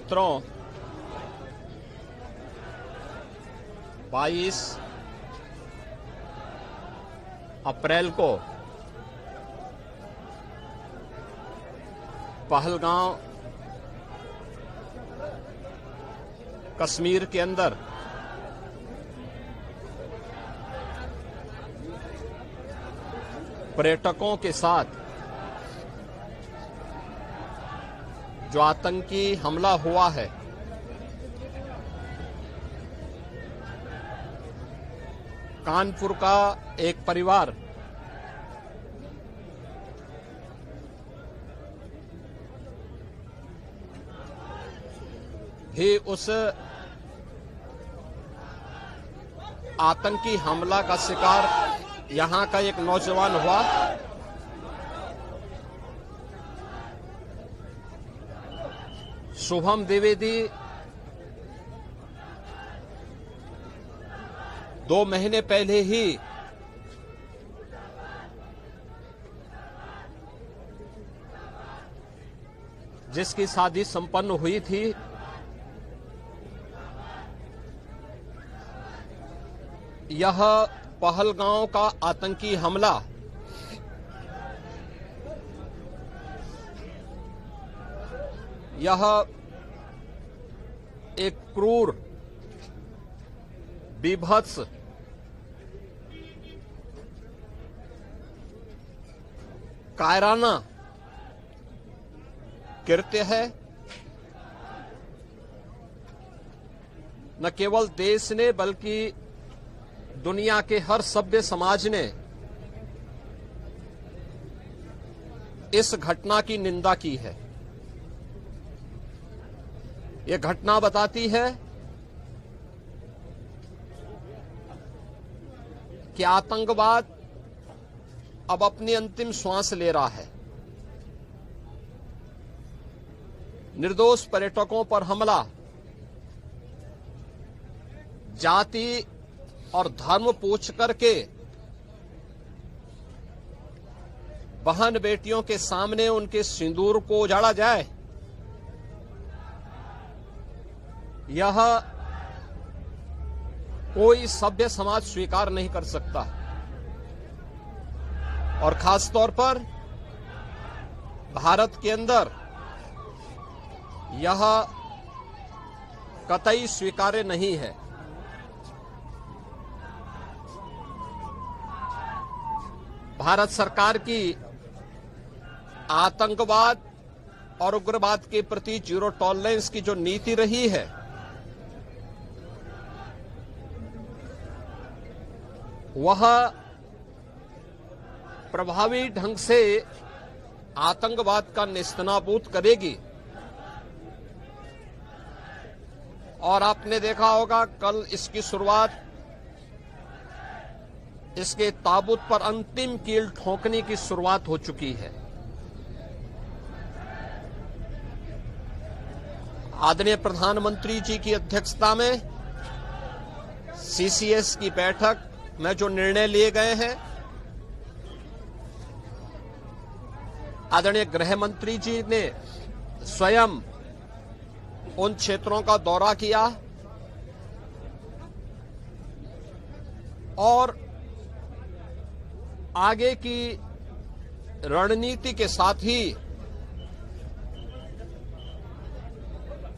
मित्रों, 22 अप्रैल को पहलगांव कश्मीर के अंदर पर्यटकों के साथ जो आतंकी हमला हुआ है, कानपुर का एक परिवार भी उस आतंकी हमला का शिकार यहां का एक नौजवान हुआ। शुभम द्विवेदी 2 महीने पहले ही जिसकी शादी संपन्न हुई थी, यह पहलगांव का आतंकी हमला यह एक क्रूर, बीभत्स, कायराना कृत्य है। न केवल देश ने बल्कि दुनिया के हर सभ्य समाज ने इस घटना की निंदा की है। यह घटना बताती है कि आतंकवाद अब अपनी अंतिम श्वास ले रहा है। निर्दोष पर्यटकों पर हमला जाति और धर्म पूछ करके बहन बेटियों के सामने उनके सिंदूर को उजाड़ा जाए, यह कोई सभ्य समाज स्वीकार नहीं कर सकता। और खास तौर पर भारत के अंदर यह कतई स्वीकार्य नहीं है। भारत सरकार की आतंकवाद और उग्रवाद के प्रति जीरो टॉलरेंस की जो नीति रही है, वह प्रभावी ढंग से आतंकवाद का नेस्तनाबूद करेगी। और आपने देखा होगा, कल इसकी शुरुआत, इसके ताबूत पर अंतिम कील ठोकने की शुरुआत हो चुकी है। आदरणीय प्रधानमंत्री जी की अध्यक्षता में सीसीएस की बैठक में जो निर्णय लिए गए हैं, आदरणीय गृह मंत्री जी ने स्वयं उन क्षेत्रों का दौरा किया और आगे की रणनीति के साथ ही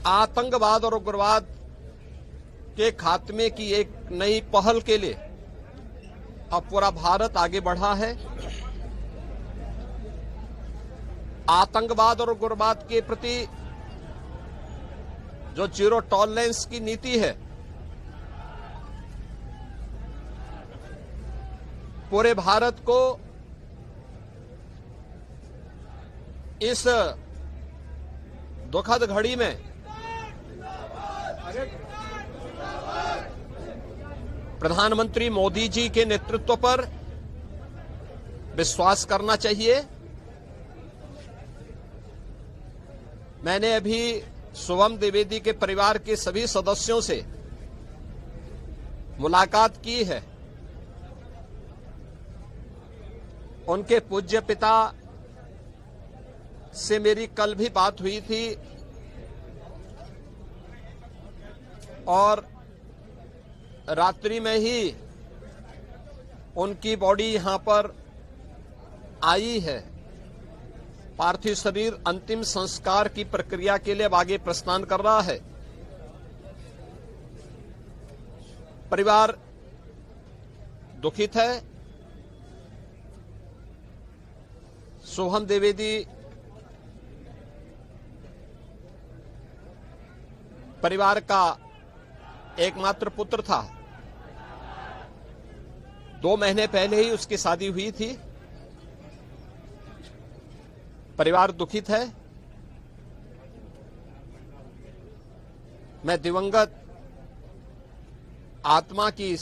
आतंकवाद और उग्रवाद के खात्मे की एक नई पहल के लिए अब पूरा भारत आगे बढ़ा है। आतंकवाद और उग्रवाद के प्रति जो जीरो टॉलरेंस की नीति है, पूरे भारत को इस दुखद घड़ी में प्रधानमंत्री मोदी जी के नेतृत्व पर विश्वास करना चाहिए। मैंने अभी शुभम द्विवेदी के परिवार के सभी सदस्यों से मुलाकात की है। उनके पूज्य पिता से मेरी कल भी बात हुई थी। और रात्रि में ही उनकी बॉडी यहां पर आई है। पार्थिव शरीर अंतिम संस्कार की प्रक्रिया के लिए अब आगे प्रस्थान कर रहा है। परिवार दुखित है। सोहम द्विवेदी परिवार का एकमात्र पुत्र था। 2 महीने पहले ही उसकी शादी हुई थी। परिवार दुखित है। मैं दिवंगत आत्मा की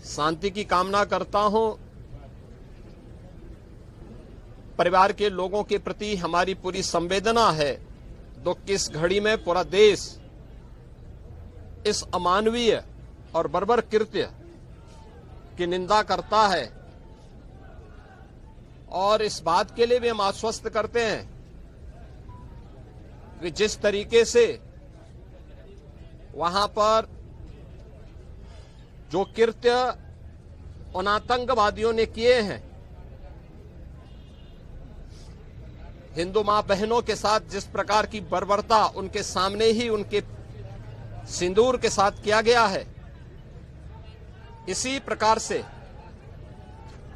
शांति की कामना करता हूं। परिवार के लोगों के प्रति हमारी पूरी संवेदना है। दुख की इस घड़ी में पूरा देश इस अमानवीय और बर्बर कृत्य की निंदा करता है और इस बात के लिए भी हम आश्वस्त करते हैं कि जिस तरीके से वहां पर जो कृत्य उन आतंकवादियों ने किए हैं, हिंदू मां बहनों के साथ जिस प्रकार की बर्बरता उनके सामने ही उनके सिंदूर के साथ किया गया है, इसी प्रकार से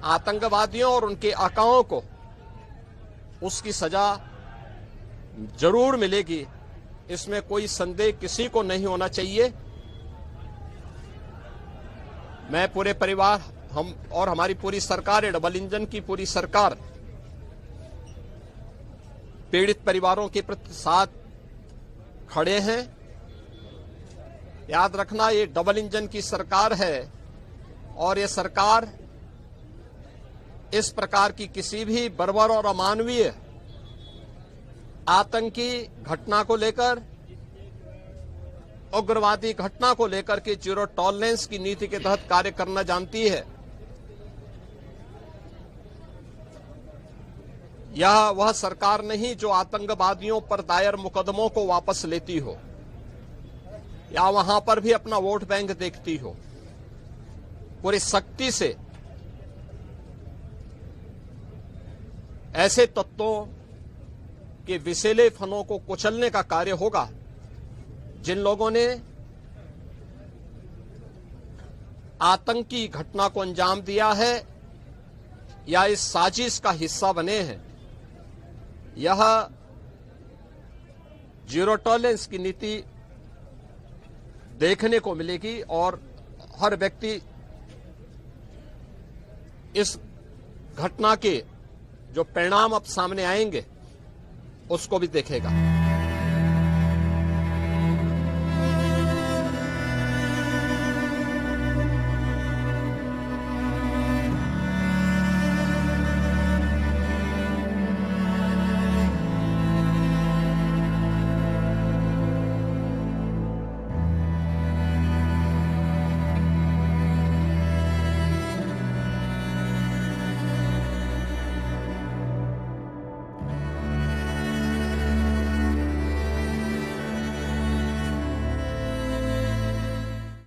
आतंकवादियों और उनके आकाओं को उसकी सजा जरूर मिलेगी। इसमें कोई संदेह किसी को नहीं होना चाहिए। मैं पूरे परिवार, हम और हमारी पूरी सरकार, डबल इंजन की पूरी सरकार पीड़ित परिवारों के प्रति साथ खड़े हैं। याद रखना, ये डबल इंजन की सरकार है और ये सरकार इस प्रकार की किसी भी बर्बर और अमानवीय आतंकी घटना को लेकर, उग्रवादी घटना को लेकर के जीरो टॉलरेंस की नीति के तहत कार्य करना जानती है। यह वह सरकार नहीं जो आतंकवादियों पर दायर मुकदमों को वापस लेती हो या वहां पर भी अपना वोट बैंक देखती हो। पूरी सख्ती से ऐसे तत्वों के विषैले फनों को कुचलने का कार्य होगा जिन लोगों ने आतंकी घटना को अंजाम दिया है या इस साजिश का हिस्सा बने हैं। यह जीरो टॉलरेंस की नीति देखने को मिलेगी और हर व्यक्ति इस घटना के जो परिणाम अब सामने आएंगे उसको भी देखेगा।